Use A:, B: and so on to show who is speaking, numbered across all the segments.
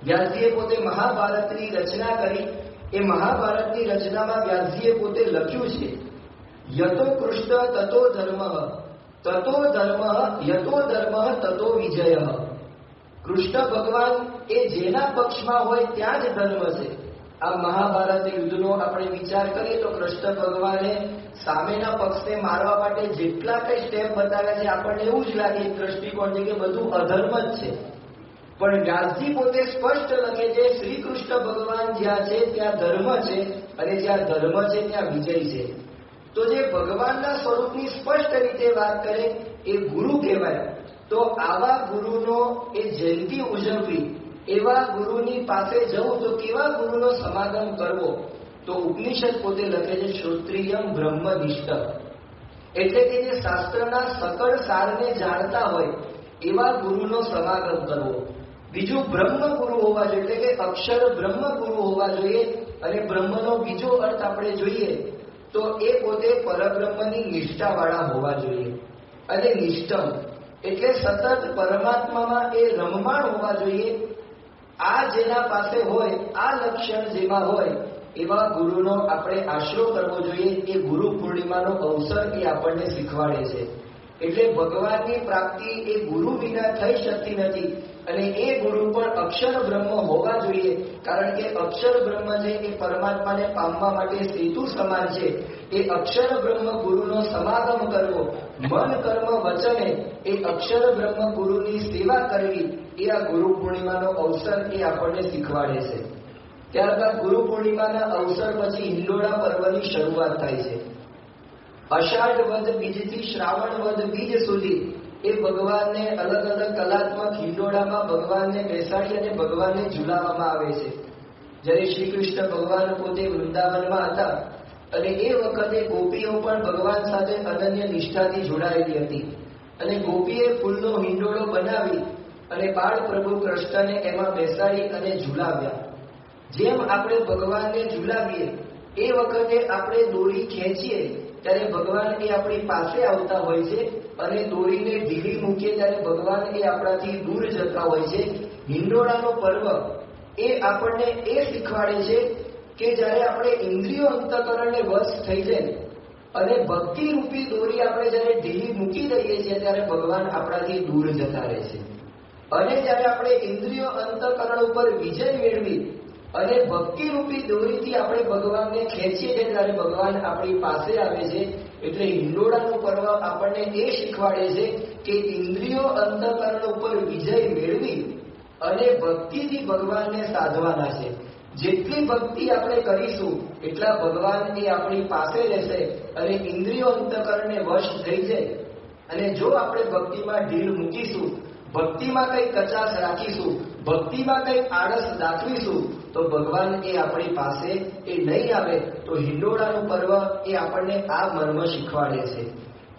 A: વ્યાસજીએ પોતે મહાભારતની રચના કરી. એ મહાભારતની રચનામાં વ્યાસજીએ પોતે લખ્યું છે, યતો કૃષ્ણ તતો ધર્મ, તતો ધર્મ યતો ધર્મ તતો વિજય. કૃષ્ણ ભગવાન એ જેના પક્ષમાં હોય ત્યાં જ ધર્મ છે. આ મહાભારત યુદ્ધનો આપણે વિચાર કરીએ તો કૃષ્ણ ભગવાને સામેના પક્ષને મારવા માટે જેટલા કઈ સ્ટેપ બતાવ્યા છે, આપણને એવું જ લાગે દ્રષ્ટિકોણ છે કે બધું અધર્મ જ છે. પણ વ્યાસજી પોતે સ્પષ્ટ લખે છે, શ્રી કૃષ્ણ ભગવાન જ્યાં છે ત્યાં ધર્મ છે, અને જ્યાં ધર્મ છે ત્યાં વિજય છે. તો જે ભગવાનના સ્વરૂપની સ્પષ્ટ રીતે વાત કરે એ ગુરુ કહેવાય. તો આવા ગુરુનો એ જયંતિ ઉજવવી, એવા ગુરુની પાસે જવું, તો કેવા ગુરુનો સમાગમ કરવો? તો ઉપનિષદ પોતે લખે છે, શ્રોત્રિયમ બ્રહ્મનિષ્ઠ, એટલે કે જે શાસ્ત્રના સકળ સારને જાણતા હોય એવા ગુરુનો સમાગમ કરવો. બીજું બ્રહ્મ ગુરુ હોવા જોઈએ, એટલે કે અક્ષર બ્રહ્મ ગુરુ હોવા જોઈએ. અને બ્રહ્મનો બીજો અર્થ આપણે જોઈએ તો એ પોતે પરબ્રહ્મની નિષ્ઠાવાળા હોવા જોઈએ. અને નિષ્ઠમ એટલે સતત પરમાત્મામાં એ રમમાણ હોવા જોઈએ. આ જેના પાસે હોય, આ લક્ષણ જેમાં હોય એવા ગુરુનો આપણે આશરો કરવો જોઈએ. એ ગુરુ પૂર્ણિમાનો અવસર એ આપણને શીખવાડે છે. એટલે ભગવાનની પ્રાપ્તિ એ ગુરુ વિના થઈ શકતી નથી. અને એ ગુરુ પણ અક્ષર બ્રહ્મ હોવા જોઈએ, કારણ કે અક્ષર બ્રહ્મ છે એ પરમાત્માને પામવા માટે સેતુ સમાન છે. એ અક્ષર બ્રહ્મ ગુરુનો સમાગમ કરવો, મન કર્મ વચને એ અક્ષર બ્રહ્મ ગુરુની સેવા કરવી, એ આ ગુરુ પૂર્ણિમાનો અવસર એ આપણને શીખવાડે છે. ત્યારબાદ ગુરુ પૂર્ણિમાના અવસર પછી હિંડોળા પર્વની શરૂઆત થાય છે. અષાઢ વદ બીજથી શ્રાવણ વદ બીજ સુધી એ ભગવાનને અલગ અલગ કલાત્મક હિંડોળામાં ભગવાનને બેસાડી અને ભગવાનને ઝુલાવવામાં આવે છે. જ્યારે શ્રી કૃષ્ણ ભગવાન પોતે વૃંદાવનમાં હતા અને એ વખતે ગોપીઓ પણ ભગવાન સાથે અનન્ય નિષ્ઠાથી જોડાયેલી હતી. અને ગોપીએ ફૂલનો હિંડોળો બનાવી અને બાળ પ્રભુ કૃષ્ણને એમાં બેસાડી અને ઝુલાવ્યા. જેમ આપણે ભગવાનને ઝુલાવીએ એ વખતે આપણે દોરી ખેંચીએ ત્યારે ભગવાન એ આપણી પાસે આવતા હોય છે, અને દોરીને ઢીલી મૂકીએ ત્યારે ભગવાન એ આપણાથી દૂર જતા હોય છે. હિંડોળાનો પર્વ એ આપણને એ શીખવાડે છે કે જ્યારે આપણે ઇન્દ્રિયો અંતઃકરણને વશ થઈ જાય અને ભક્તિ રૂપી દોરી આપણે જ્યારે ઢીલી મૂકી દઈએ છીએ ત્યારે ભગવાન આપણાથી દૂર જતા રહે છે. અને જ્યારે આપણે ઇન્દ્રિયો અંતઃકરણ ઉપર વિજય મેળવી અને ભક્તિ રૂપી દોરીથી આપણે ભગવાનને ખેંચીએ છીએ ત્યારે ભગવાન આપણી પાસે આવે છે. એટલે હિંડોળાનું પર્વ આપણને એ શીખવાડે છે કે ઇન્દ્રિયો અંતઃકરણ ઉપર વિજય મેળવી અને ભક્તિથી ભગવાનને સાધવાના છે. જેટલી ભક્તિ આપણે કરીશું એટલા ભગવાન એ આપણી પાસે રહેશે અને ઇન્દ્રિયો અંતઃકરણને વશ થઈ જાય. અને જો આપણે ભક્તિમાં ઢીલ મૂકીશું, ભક્તિમાં કઈ કચાશ રાખીશું, ભક્તિમાં કઈ આળસ દાખવીશું તો ભગવાન એ આપણી પાસે એ નહીં આવે. તો હિંડોળાનું પર્વ એ આપણને આ મર્મ શીખવાડે છે.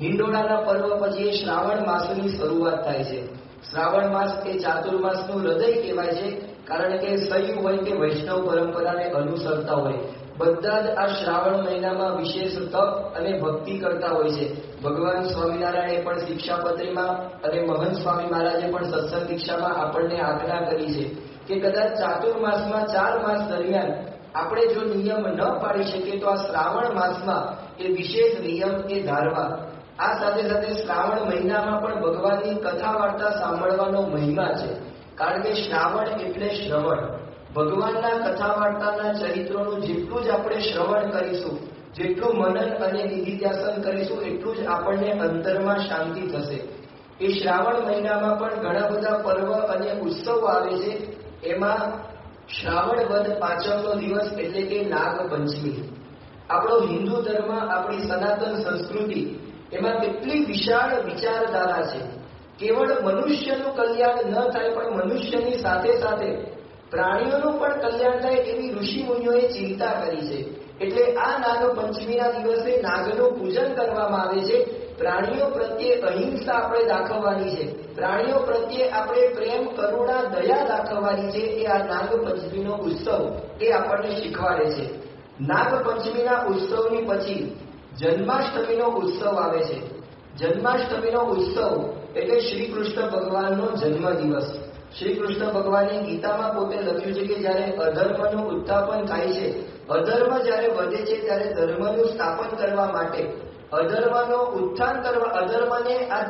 A: હિંડોળાના પર્વ પછી એ શ્રાવણ માસની શરૂઆત થાય છે. શ્રાવણ માસ એ ચાતુર્માસનું હૃદય કહેવાય છે, કારણ કે શૈવ હોય કે વૈષ્ણવ પરંપરાને અનુસરતા હોય બધા જ આ શ્રાવણ મહિનામાં વિશેષ તપ અને ભક્તિ કરતા હોય છે. ભગવાન સ્વામિનારાયણે પણ શિક્ષાપત્રીમાં અને મહંત સ્વામી મહારાજે પણ સત્સંગ દીક્ષામાં આપણને આજ્ઞા કરી છે કે કદાચ ચાતુર્માસમાં 4 માસ દરમિયાન આપણે જો નિયમ ન પાડી શકીએ તો આ શ્રાવણ માસમાં એ વિશેષ નિયમ એ ધારવા. આ સાથે સાથે શ્રાવણ મહિનામાં પણ ભગવાનની કથા વાર્તા સાંભળવાનો મહિમા છે, કારણ કે શ્રાવણ એટલે શ્રવણ. ભગવાનના કથા વાર્તાના ચરિત્રોનું જેટલું જ આપણે શ્રવણ કરીશું, જેટલું મનન અને નિધિધ્યાસન કરીશું, એટલું જ આપણને અંતરમાં શાંતિ થશે. એ શ્રાવણ મહિનામાં પણ ઘણા બધા પર્વ અને ઉત્સવો આવે છે. એમાં શ્રાવણ વદ પાંચમનો દિવસ એટલે કે નાગ પંચમી. આપણો હિન્દુ ધર્મ, આપણી સનાતન સંસ્કૃતિ એમાં કેટલી વિશાળ વિચારધારા છે. કેવળ મનુષ્યનું કલ્યાણ ન થાય પણ મનુષ્યની સાથે સાથે પ્રાણીઓનું પણ કલ્યાણ થાય એવી ઋષિ મુનિઓએ ચિંતા કરી છે. એટલે આ નાગ પંચમીના દિવસે નાગનું પૂજન કરવામાં આવે છે. પ્રાણીઓ પ્રત્યે અહિંસા આપણે દાખવવાની છે, પ્રાણીઓ પ્રત્યે આપણે પ્રેમ, કરુણા, દયા દાખવવાની છે. એ આ નાગ પંચમીનો ઉત્સવ એ આપણને શીખવાડે છે. નાગ પંચમીના ઉત્સવની પછી જન્માષ્ટમીનો ઉત્સવ આવે છે. જન્માષ્ટમીનો ઉત્સવ એટલે શ્રી કૃષ્ણ ભગવાનનો જન્મ દિવસ. શ્રી કૃષ્ણ ભગવાને ગીતામાં પોતે લખ્યું છે કે જ્યારે અધર્મનું ઉત્થાપન થાય છે, અધર્મ જ્યારે વધે છે ત્યારે ધર્મનું સ્થાપન કરવા માટે, અધર્મનો ઉત્થાન કરવા, અધર્મને આ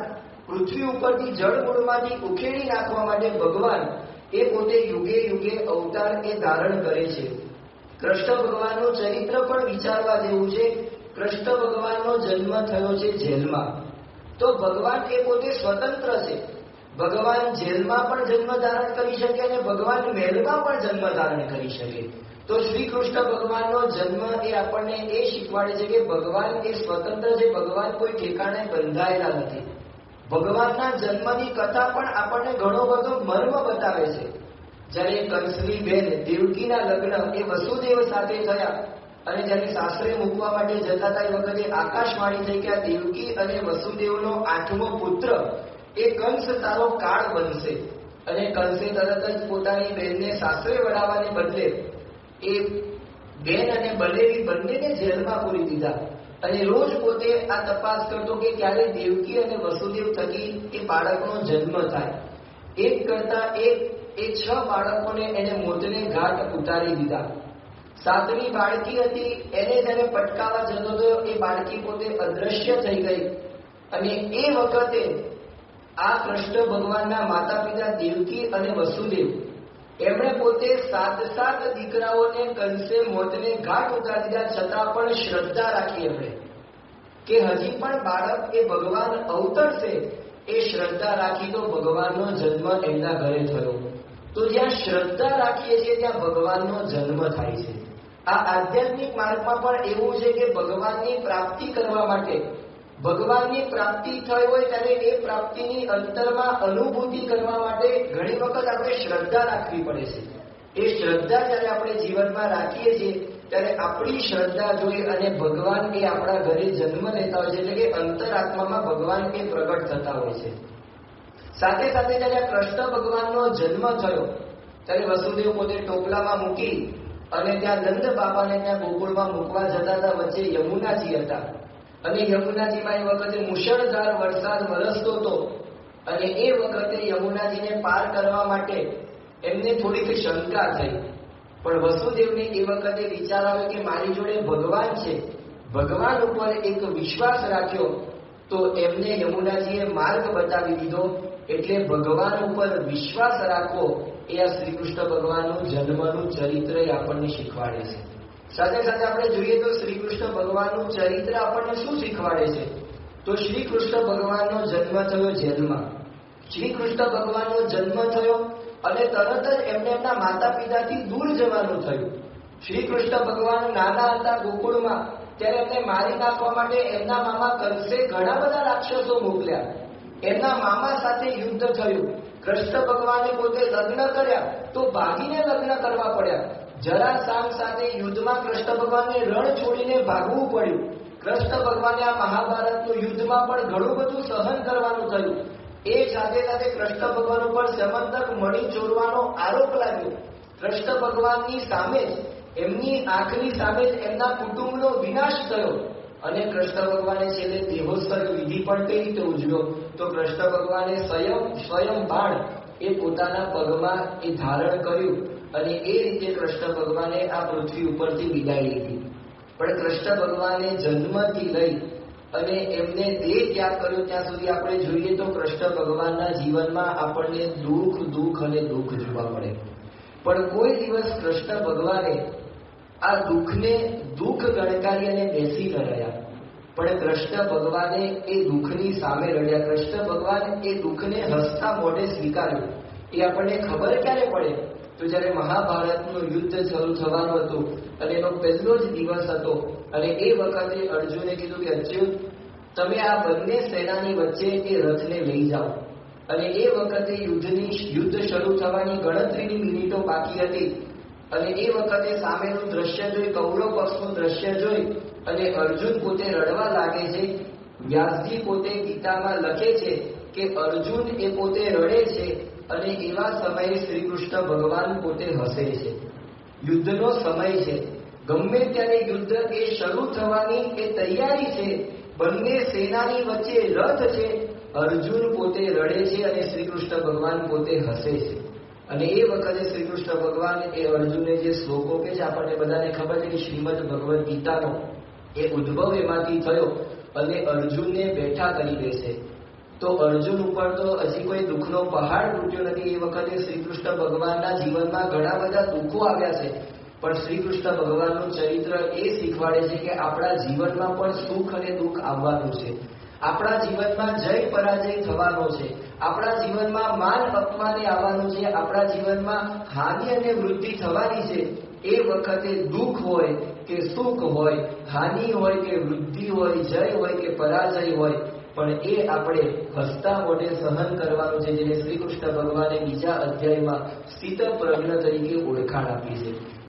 A: પૃથ્વી ઉપરથી જળમૂળમાંથી ઉખેડી નાખવા માટે ભગવાન એ પોતે યુગે યુગે અવતાર એ ધારણ કરે છે. કૃષ્ણ ભગવાનનું ચરિત્ર પણ વિચારવા જેવું છે. કૃષ્ણ ભગવાનનો જન્મ થયો છે જેલમાં. તો ભગવાન એ પોતે સ્વતંત્ર છે. ભગવાન જેલમાં પણ જન્મ ધારણ કરી શકે અને ભગવાન મહેલમાં પણ જન્મ ધારણ કરી શકે. તો શ્રી કૃષ્ણ ભગવાનનો જન્મ એ આપણને એ શીખવાડે છે કે ભગવાન એ સ્વતંત્ર છે. ભગવાન કોઈ ઠેકાણે બંધાયેલા નથી. ભગવાનના જન્મની કથા પણ આપણને ઘણો બધો મર્મ બતાવે છે. જ્યારે કંસની બેન દેવકીના લગ્ન એ વસુદેવ સાથે થયા અને જ્યારે સાસરે મૂકવા માટે જતા હતા એ વખતે આકાશવાણી થઈ કે આ દેવકી અને વસુદેવનો 8મો પુત્ર એ કંસ તારો કાળ બનશે. અને કંસે તરત જ પોતાની બહેનને સાસરે વળાવવાને બદલે એ બેન અને બલેવી બંનેને જેલમાં પૂરી દીધા અને રોજ પોતે આ તપાસ કરતો કે ક્યારે દેવકી અને વસુદેવ થકી એ બાળકનો જન્મ થાય. એક કરતા એક એ 6 બાળકોને એને મોતને ઘાટ ઉતારી દીધા. 7મી બાળકી હતી એને જ્યારે પટકાવા જતો હતો એ બાળકી પોતે અદ્રશ્ય થઈ ગઈ. અને એ વખતે આ કૃષ્ણ ભગવાનના માતા પિતા દેવકી અને વસુદેવ એમણે પોતે 7 દીકરાઓને કંસે મોતને ઘાટ ઉતારી દીધા, છતાં પણ શ્રદ્ધા રાખી એમણે કે હજી પણ બાળક એ ભગવાન અવતરશે. એ શ્રદ્ધા રાખી તો ભગવાનનો જન્મ એમના ઘરે થયો. તો જ્યાં શ્રદ્ધા રાખીએ છીએ ત્યાં ભગવાનનો જન્મ થાય છે. આ આધ્યાત્મિક માર્ગમાં પણ એવું છે કે ભગવાનની પ્રાપ્તિ કરવા માટે, ભગવાનની પ્રાપ્તિ થઈ હોય ત્યારે એ પ્રાપ્તિની અંતરમાં અનુભૂતિ કરવા માટે ઘણી વખત આપણે શ્રદ્ધા રાખવી પડે છે. એ શ્રદ્ધા જ્યારે આપણે જીવનમાં રાખીએ છીએ ત્યારે આપણી શ્રદ્ધા જોઈ અને ભગવાન એ આપણા ઘરે જન્મ લેતા હોય છે. એટલે કે અંતરાત્મામાં ભગવાન એ પ્રગટ થતા હોય છે. સાથે સાથે જ્યારે કૃષ્ણ ભગવાનનો જન્મ થયો ત્યારે વસુદેવ પોતે ટોપલામાં મૂકી અને ત્યાં નંદ બાબાને ત્યાં ગોકુળમાં મૂકવા જતા હતા. વચ્ચે યમુનાજી હતા અને યમુનાજીમાં એ વખતે મુશળધાર વરસાદ વરસતો હતો અને એ વખતે યમુનાજીને પાર કરવા માટે એમને થોડીક શંકા થઈ. પણ વસુદેવને એ વખતે વિચાર આવ્યો કે મારી જોડે ભગવાન છે, ભગવાન ઉપર એક વિશ્વાસ રાખ્યો તો એમને યમુનાજીએ માર્ગ બતાવી દીધો. એટલે ભગવાન ઉપર વિશ્વાસ રાખવો એ આ શ્રી કૃષ્ણ ભગવાનનું જન્મનું ચરિત્ર આપણને શીખવાડે છે. સાથે સાથે આપણે જોઈએ તો શ્રી કૃષ્ણ ભગવાનનું ચરિત્ર આપણને શું શીખવાડે છે? તો શ્રી કૃષ્ણ ભગવાનનો જન્મ થયો જેલમાં. શ્રી કૃષ્ણ ભગવાનનો જન્મ થયો અને તરત જ એમને એમના માતા પિતાથી દૂર જવાનું થયું. શ્રી કૃષ્ણ ભગવાન નાના હતા ગોકુળમાં ત્યારે એમને મારી નાખવા માટે એમના મામા કંસે ઘણા બધા રાક્ષસો મોકલ્યા. એમના મામા સાથે યુદ્ધ થયું. કૃષ્ણ ભગવાને પોતે લગ્ન કર્યા તો ભાગીને લગ્ન કરવા પડ્યા. જરાસંઘ સાથે યુદ્ધમાં કૃષ્ણ ભગવાનને રણ છોડીને ભાગવું પડ્યું. કૃષ્ણ ભગવાને આ મહાભારતનું યુદ્ધમાં પણ ઘણું બધું સહન કરવાનું થયું. એ સાથે સાથે કૃષ્ણ ભગવાન ઉપર સમંતક મણી ચોરવાનો આરોપ લાગ્યો. કૃષ્ણ ભગવાનની સામે જ, એમની આંખની સામે જ એમના કુટુંબનો વિનાશ થયો અને કૃષ્ણ ભગવાને છેલ્લે દેહોત્સર્ગ વિધિ પણ કઈ રીતે ઉજવ્યો? તો કૃષ્ણ ભગવાને સ્વયં બાણ એ પોતાના પગમાં એ ધારણ કર્યું અને એ રીતે કૃષ્ણ ભગવાને આ પૃથ્વી ઉપરથી વિદાય લીધી. પણ કૃષ્ણ ભગવાને જન્મથી લઈ અને એમને દેહ ત્યાગ કર્યો ત્યાં સુધી આપણે જોઈએ તો કૃષ્ણ ભગવાનના જીવનમાં આપણને દુઃખ અને દુઃખ જોવા મળે. પણ કોઈ દિવસ કૃષ્ણ ભગવાને આ દુઃખને દુઃખ ગણકારી અને બેસી ન રહ્યા. પણ કૃષ્ણ ભગવાને એ દુઃખની સામે લડ્યા. કૃષ્ણ ભગવાન એ દુઃખને હસતા મોઢે સ્વીકાર્યું. એ આપણને ખબર ક્યારે પડે? તો જ્યારે મહાભારતનું યુદ્ધ શરૂ થવાનું હતું અને એનો પહેલો જ દિવસ હતો અને એ વખતે અર્જુને કીધું કે અચ્યુત, તમે આ બંને સેનાની વચ્ચે એ રથને લઈ જાઓ. અને એ વખતે યુદ્ધ શરૂ થવાની ગણતરીની મિનિટો બાકી હતી અને એ વખતે સામેનું દ્રશ્ય જોઈ, કૌરવ પક્ષનું દ્રશ્ય જોઈ અને અર્જુન પોતે રડવા લાગે છે. વ્યાસજી પોતે ગીતામાં લખે છે કે અર્જુન એ પોતે રડે છે અને એવા સમયે શ્રી કૃષ્ણ ભગવાન પોતે હસે છે. યુદ્ધનો સમય છે, ગમે ત્યારે યુદ્ધ એ શરૂ થવાની એ તૈયારી છે. બંને સેનાની વચ્ચે રથ છે. અર્જુન પોતે રડે છે અને શ્રી કૃષ્ણ ભગવાન પોતે હસે છે. અને એ વખતે શ્રી કૃષ્ણ ભગવાન એ અર્જુનને જે શ્લોકો કે છે આપણને બધાને ખબર છે કે શ્રીમદ ભગવદ્ ગીતાનો એ ઉદ્ભવ એમાંથી થયો અને અર્જુનને બેઠા કરી દેશે. તો અર્જુન ઉપર તો હજી કોઈ દુઃખનો પહાડ તૂટ્યો નથી. એ વખતે શ્રી કૃષ્ણ ભગવાનના જીવનમાં ઘણા બધા દુઃખો આવ્યા છે, પણ શ્રી કૃષ્ણ ભગવાનનું ચરિત્ર એ શીખવાડે છે કે આપણા જીવનમાં પણ સુખ અને દુઃખ આવવાનું છે. આપણા જીવનમાં જય પરાજય થવાનો છે. આપણા જીવનમાં માન અપમાને આવવાનું છે. આપણા જીવનમાં હાનિ અને વૃદ્ધિ થવાની છે. એ વખતે દુઃખ હોય કે સુખ હોય, હાનિ હોય કે વૃદ્ધિ હોય, જય હોય કે પરાજય હોય, પણ એ આપણે હસતા મોઢે સહન કરવાનું છે, જેને શ્રી કૃષ્ણ ભગવાને બીજા અધ્યાયમાં સ્થિત પ્રજ્ઞ તરીકે ઓળખાણ આપી છે.